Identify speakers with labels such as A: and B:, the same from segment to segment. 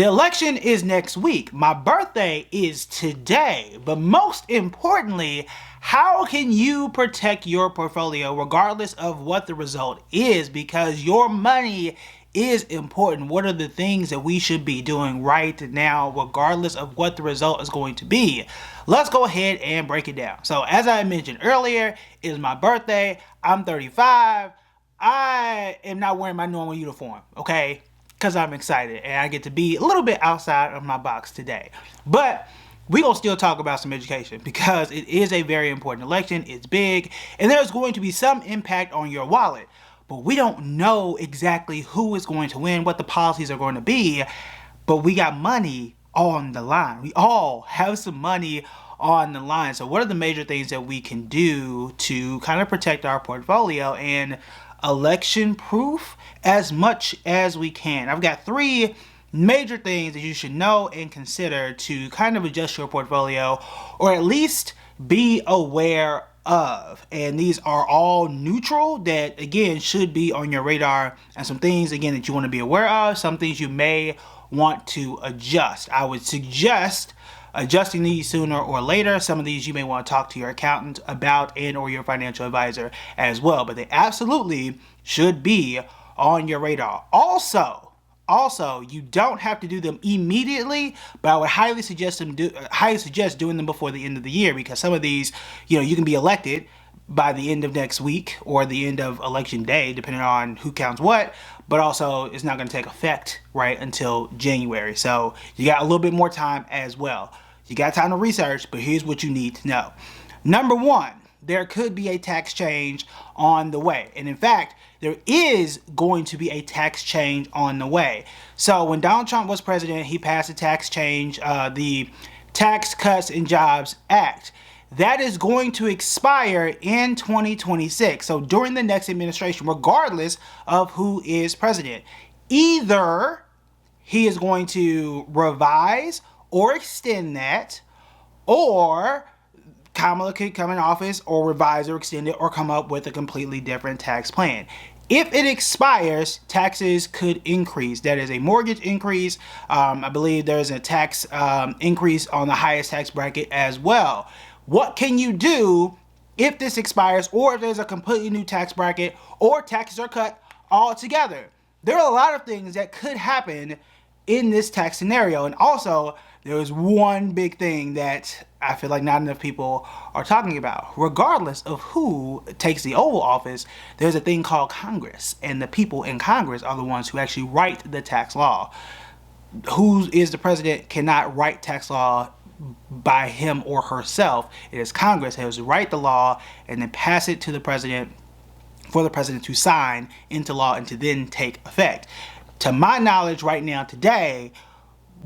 A: The election is next week. My birthday is today. But most importantly, how can you protect your portfolio regardless of what the result is? Because your money is important. What are the things that we should be doing right now regardless of what the result is going to be? Let's go ahead and break it down. So as I mentioned earlier, it is my birthday. I'm 35. I am not wearing my normal uniform, okay? Because I'm excited and I get to be a little bit outside of my box today. But we're going to still talk about some education because it is a very important election. It's big and there's going to be some impact on your wallet. But we don't know exactly who is going to win, what the policies are going to be. But we got money on the line. We all have some money on the line. So what are the major things that we can do to kind of protect our portfolio and election proof as much as we can? I've got 3 major things that you should know and consider to kind of adjust your portfolio or at least be aware of. And these are all neutral that again should be on your radar, and some things again that you want to be aware of, some things you may want to adjust. I would suggest adjusting these sooner or later. Some of these you may want to talk to your accountant about and or your financial advisor as well, but they absolutely should be on your radar. Also, you don't have to do them immediately, but I would highly suggest doing them before the end of the year, because some of these, you can be elected by the end of next week or the end of election day, depending on who counts what, but also it's not going to take effect right until January. So you got a little bit more time as well. You got time to research, but here's what you need to know. Number 1, there could be a tax change on the way. And in fact, there is going to be a tax change on the way. So when Donald Trump was president, he passed a tax change, the Tax Cuts and Jobs Act. That is going to expire in 2026. So during the next administration, regardless of who is president, either he is going to revise or extend that, or Kamala could come in office or revise or extend it or come up with a completely different tax plan. If it expires, taxes could increase. That is a mortgage increase. I believe there's a tax increase on the highest tax bracket as well. What can you do if this expires, or if there's a completely new tax bracket, or taxes are cut altogether? There are a lot of things that could happen in this tax scenario. And also, there is one big thing that I feel like not enough people are talking about. Regardless of who takes the Oval Office, there's a thing called Congress, and the people in Congress are the ones who actually write the tax law. Who is the president cannot write tax law by him or herself. It is Congress that has to write the law and then pass it to the president for the president to sign into law and to then take effect. To my knowledge right now today,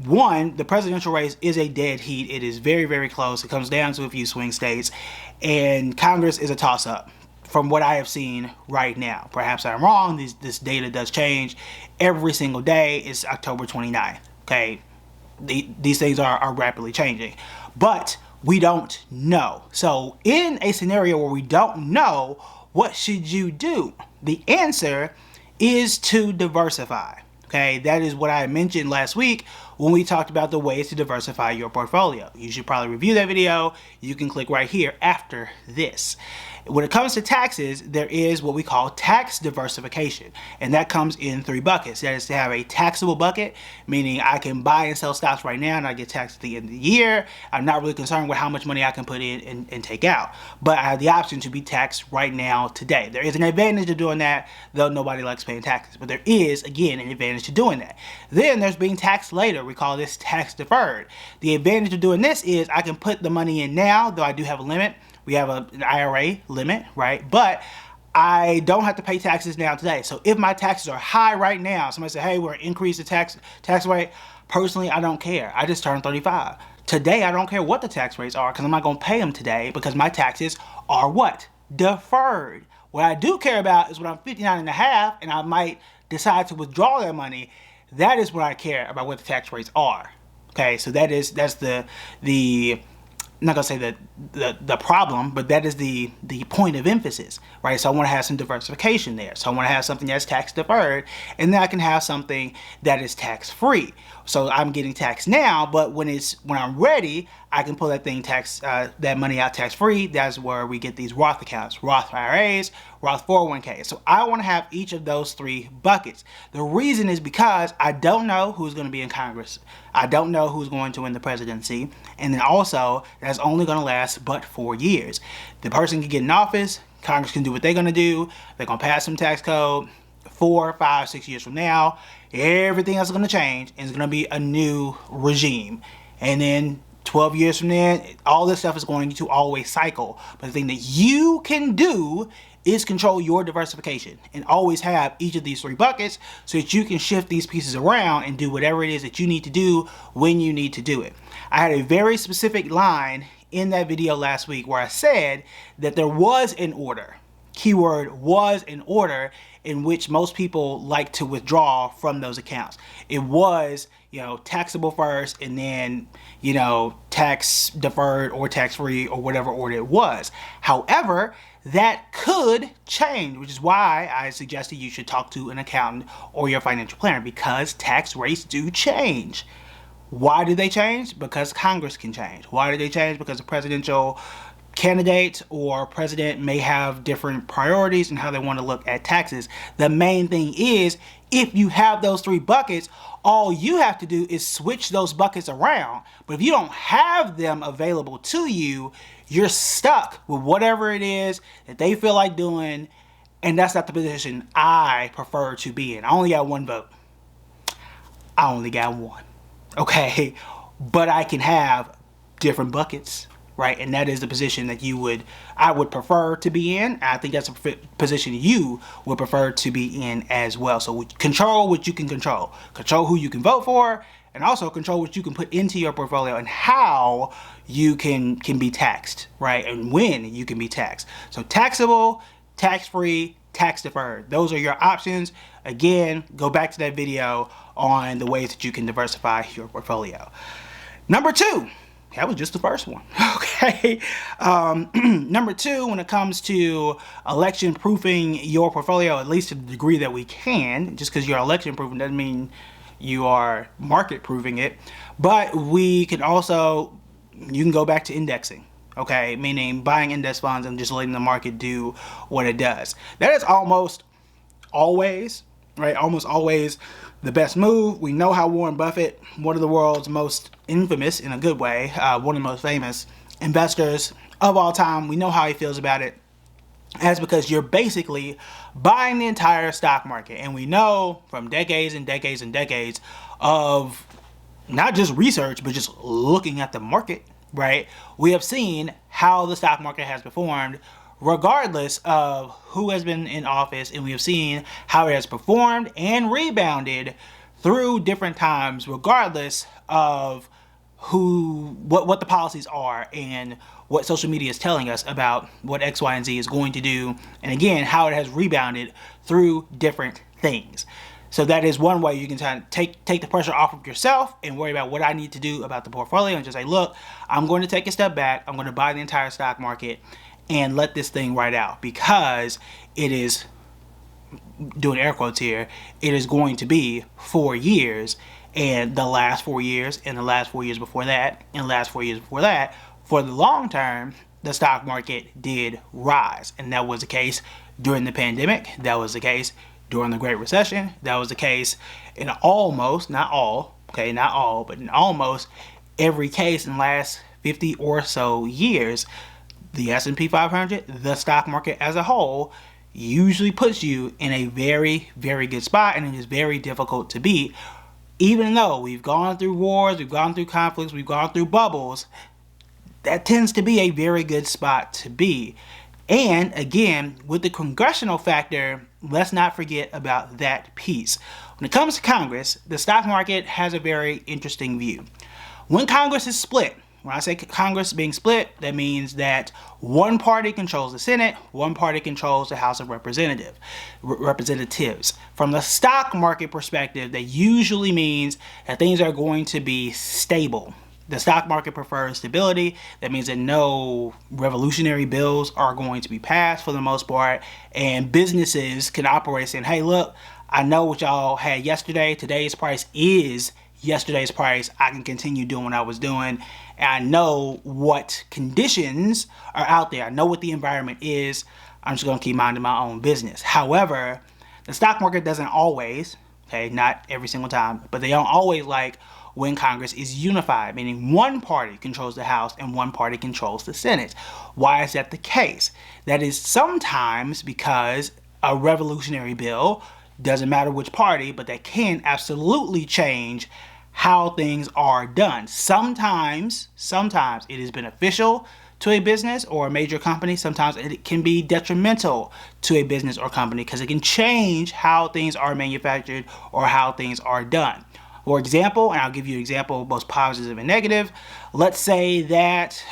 A: 1, the presidential race is a dead heat. It is very, very close. It comes down to a few swing states, and Congress is a toss-up from what I have seen right now. Perhaps I'm wrong. This data does change every single day. It's October 29th. Okay, these things are rapidly changing, but we don't know. So in a scenario where we don't know, what should you do? The answer is to diversify. Okay, that is what I mentioned last week when we talked about the ways to diversify your portfolio. You should probably review that video. You can click right here after this. When it comes to taxes, there is what we call tax diversification, and that comes in 3 buckets. That is to have a taxable bucket, meaning I can buy and sell stocks right now and I get taxed at the end of the year. I'm not really concerned with how much money I can put in and take out, but I have the option to be taxed right now today. There is an advantage to doing that, though nobody likes paying taxes, but there is, again, an advantage to doing that. Then there's being taxed later. We call this tax deferred. The advantage of doing this is I can put the money in now, though I do have a limit. We have an IRA limit, right? But I don't have to pay taxes now today. So if my taxes are high right now, somebody say, hey, we're increase the tax rate. Personally, I don't care. I just turned 35. Today, I don't care what the tax rates are because I'm not going to pay them today because my taxes are what? Deferred. What I do care about is when I'm 59 and a half and I might decide to withdraw that money. That is what I care about, what the tax rates are. Okay, so that's the I'm not gonna say that the problem, but that is the point of emphasis, right? So I want to have some diversification there. So I want to have something that's tax deferred, and then I can have something that is tax free. So I'm getting taxed now, but when I'm ready, I can pull that money out tax free. That's where we get these Roth accounts, Roth IRAs, Roth 401ks. So I want to have each of those three buckets. The reason is because I don't know who's going to be in Congress. I don't know who's going to win the presidency. And then also, that's only going to last but 4 years. The person can get in office, Congress can do what they're going to do. They're going to pass some tax code. 4, 5, 6 years from now, everything else is going to change, and it's going to be a new regime. And then 12 years from then, all this stuff is going to always cycle. But the thing that you can do is control your diversification and always have each of these three buckets so that you can shift these pieces around and do whatever it is that you need to do when you need to do it. I had a very specific line in that video last week where I said that there was an order. Keyword was an order in which most people like to withdraw from those accounts. It was, taxable first and then, tax deferred or tax free or whatever order it was. However, that could change, which is why I suggested you should talk to an accountant or your financial planner, because tax rates do change. Why do they change? Because Congress can change. Why do they change? Because the presidential candidate or president may have different priorities and how they want to look at taxes. The main thing is, if you have those three buckets, all you have to do is switch those buckets around. But if you don't have them available to you, you're stuck with whatever it is that they feel like doing, and that's not the position I prefer to be in. I only got one vote. I only got one. Okay? But I can have different buckets. Right, and that is the position that I would prefer to be in. I think that's a position you would prefer to be in as well. So control what you can control. Control who you can vote for, and also control what you can put into your portfolio and how you can be taxed, right, and when you can be taxed. So taxable, tax-free, tax-deferred. Those are your options. Again, go back to that video on the ways that you can diversify your portfolio. Number 2. That was just the first one, okay? Number 2, when it comes to election proofing your portfolio, at least to the degree that we can, just because you're election proofing doesn't mean you are market proofing it, but we can also, you can go back to indexing, okay? Meaning buying index funds and just letting the market do what it does. That is almost always, right? Almost always the best move. We know how Warren Buffett, one of the world's most infamous, in a good way, one of the most famous investors of all time, we know how he feels about it. That's because you're basically buying the entire stock market. And we know from decades and decades and decades of not just research, but just looking at the market, right? We have seen how the stock market has performed regardless of who has been in office, and we have seen how it has performed and rebounded through different times, regardless of what the policies are and what social media is telling us about what X, Y, and Z is going to do, and again, how it has rebounded through different things. So that is one way you can kind of take the pressure off of yourself and worry about what I need to do about the portfolio, and just say, look, I'm going to take a step back, I'm going to buy the entire stock market and let this thing ride out, because it is, doing air quotes here, it is going to be 4 years, and the last 4 years, and the last 4 years before that, and the last 4 years before that, for the long term, the stock market did rise. And that was the case during the pandemic, that was the case during the Great Recession, that was the case in almost, not all, okay, not all, but in almost every case in the last 50 or so years. The S&P 500, the stock market as a whole, usually puts you in a very, very good spot, and it is very difficult to beat. Even though we've gone through wars, we've gone through conflicts, we've gone through bubbles, that tends to be a very good spot to be. And again, with the congressional factor, let's not forget about that piece. When it comes to Congress, the stock market has a very interesting view. When Congress is split, when I say Congress being split, that means that one party controls the Senate, one party controls the House of Representatives. From the stock market perspective, that usually means that things are going to be stable. The stock market prefers stability. That means that no revolutionary bills are going to be passed for the most part, and businesses can operate saying, hey, look, I know what y'all had yesterday. Today's price is yesterday's price. I can continue doing what I was doing, and I know what conditions are out there. I know what the environment is. I'm just going to keep minding my own business. However, the stock market doesn't always, okay, not every single time, but they don't always like when Congress is unified, meaning one party controls the House and one party controls the Senate. Why is that the case? That is sometimes because a revolutionary bill, doesn't matter which party, but that can absolutely change how things are done. Sometimes it is beneficial to a business or a major company. Sometimes it can be detrimental to a business or company because it can change how things are manufactured or how things are done. For example, and I'll give you an example, both positive and negative. Let's say that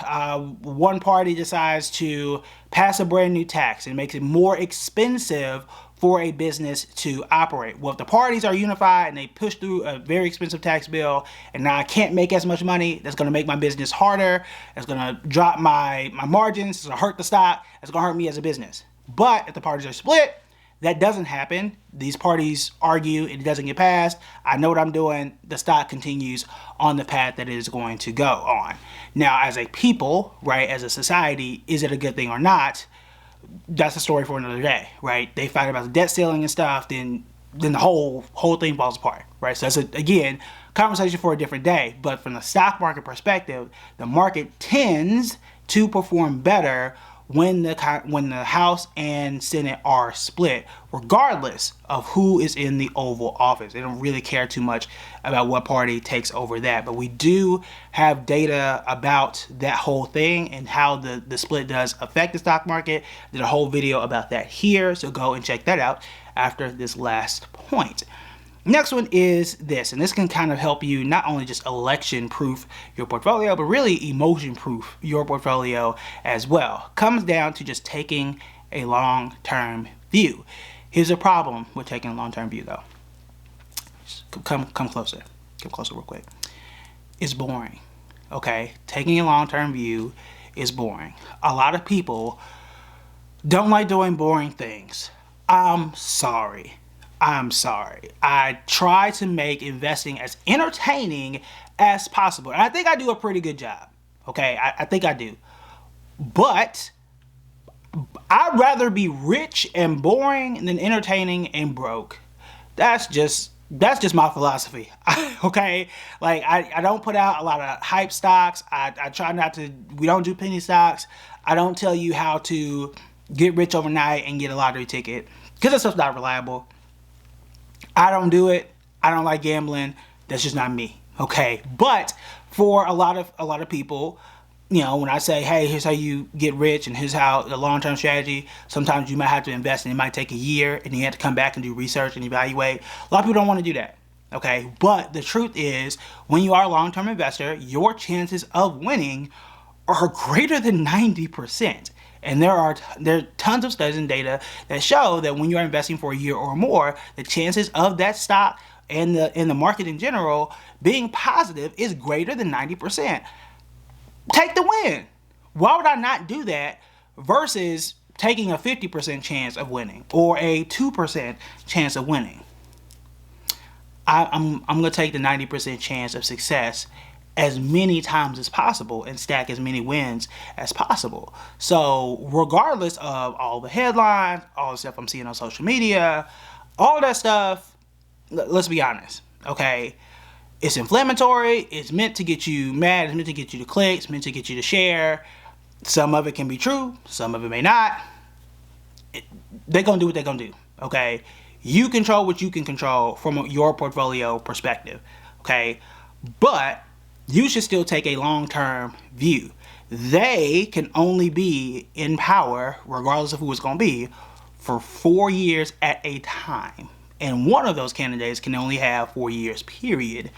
A: one party decides to pass a brand new tax and makes it more expensive for a business to operate. Well, if the parties are unified and they push through a very expensive tax bill, and now I can't make as much money, that's going to make my business harder. It's going to drop my margins. It's going to hurt the stock. It's going to hurt me as a business. But if the parties are split, that doesn't happen. These parties argue, it doesn't get passed. I know what I'm doing. The stock continues on the path that it is going to go on. Now, as a people, right, as a society, is it a good thing or not? That's a story for another day, right? They fight about the debt ceiling and stuff, then the whole thing falls apart, right? So that's, again, conversation for a different day. But from the stock market perspective, the market tends to perform better when the House and Senate are split, regardless of who is in the Oval Office. They don't really care too much about what party takes over that. But we do have data about that whole thing and how the split does affect the stock market. Did a whole video about that here, so go and check that out after this last point. Next one is this, and this can kind of help you not only just election proof your portfolio, but really emotion proof your portfolio as well. Comes down to just taking a long-term view. Here's a problem with taking a long-term view though. Just come closer. Come closer real quick. It's boring, okay? Taking a long-term view is boring. A lot of people don't like doing boring things. I'm sorry. I try to make investing as entertaining as possible. And I think I do a pretty good job. Okay, I think I do. But I'd rather be rich and boring than entertaining and broke. That's just my philosophy. Okay, like I don't put out a lot of hype stocks. I try not to. We don't do penny stocks. I don't tell you how to get rich overnight and get a lottery ticket because that stuff's not reliable. I don't do it. I don't like gambling. That's just not me. Okay. But for a lot of people, you know, when I say, hey, here's how you get rich and here's how the long-term strategy, sometimes you might have to invest and it might take a year and you have to come back and do research and evaluate. A lot of people don't want to do that. Okay. But the truth is, when you are a long-term investor, your chances of winning are greater than 90%. And there are tons of studies and data that show that when you're investing for a year or more, the chances of that stock and the market in general being positive is greater than 90%. Take the win. Why would I not do that versus taking a 50% chance of winning or a 2% chance of winning? I'm going to take the 90% chance of success as many times as possible and stack as many wins as possible. So regardless of all the headlines, all the stuff I'm seeing on social media, all that stuff, let's be honest, okay? It's inflammatory. It's meant to get you mad. It's meant to get you to click. It's meant to get you to share. Some of it can be true. Some of it may not. They're going to do what they're going to do, okay? You control what you can control from your portfolio perspective, okay? But you should still take a long-term view. They can only be in power, regardless of who it's going to be, for 4 years at a time. And one of those candidates can only have 4 years, period,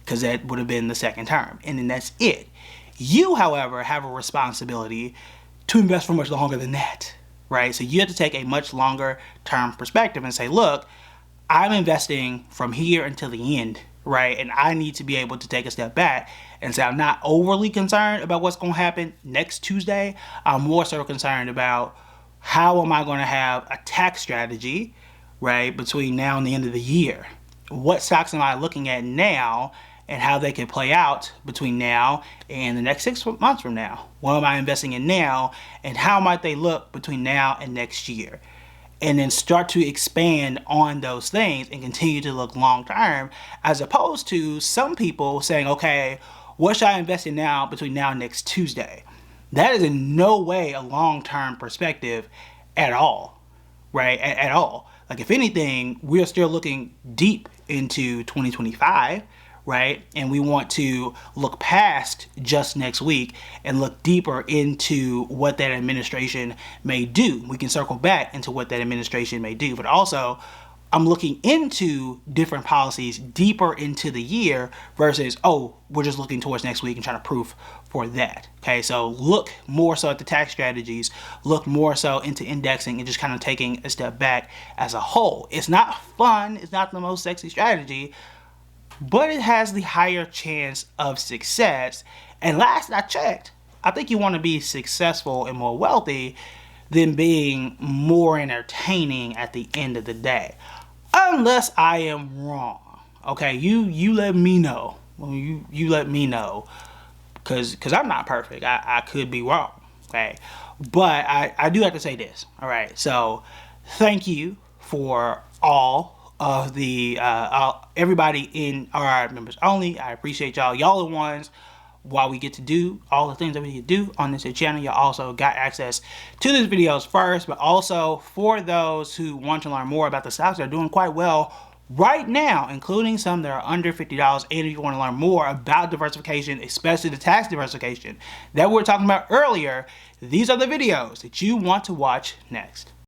A: because that would have been the second term. And then that's it. You, however, have a responsibility to invest for much longer than that, right? So you have to take a much longer term perspective and say, look, I'm investing from here until the end, right? And I need to be able to take a step back and say I'm not overly concerned about what's going to happen next Tuesday. I'm more so concerned about how am I going to have a tax strategy, right, between now and the end of the year. What stocks am I looking at now and how they can play out between now and the next 6 months from now? What am I investing in now and how might they look between now and next year? And then start to expand on those things and continue to look long term, as opposed to some people saying, okay, what should I invest in now between now and next Tuesday? That is in no way a long term perspective at all, right? At all. Like, if anything, we're still looking deep into 2025, right? And we want to look past just next week and look deeper into what that administration may do. We can circle back into what that administration may do, but also I'm looking into different policies deeper into the year versus, oh, we're just looking towards next week and trying to proof for that. Okay, so look more so at the tax strategies, look more so into indexing and just kind of taking a step back as a whole. It's not fun, it's not the most sexy strategy, but it has the higher chance of success. And last I checked, I think you want to be successful and more wealthy than being more entertaining at the end of the day. Unless I am wrong. Okay, you let me know. You let me know. Cause I'm not perfect. I could be wrong. Okay. But I do have to say this. Alright, so thank you for all of the everybody in RI members only. I appreciate y'all. Y'all the ones, while we get to do all the things that we need to do on this channel, y'all also got access to these videos first, but also for those who want to learn more about the stocks that are doing quite well right now, including some that are under $50, and if you want to learn more about diversification, especially the tax diversification that we were talking about earlier, these are the videos that you want to watch next.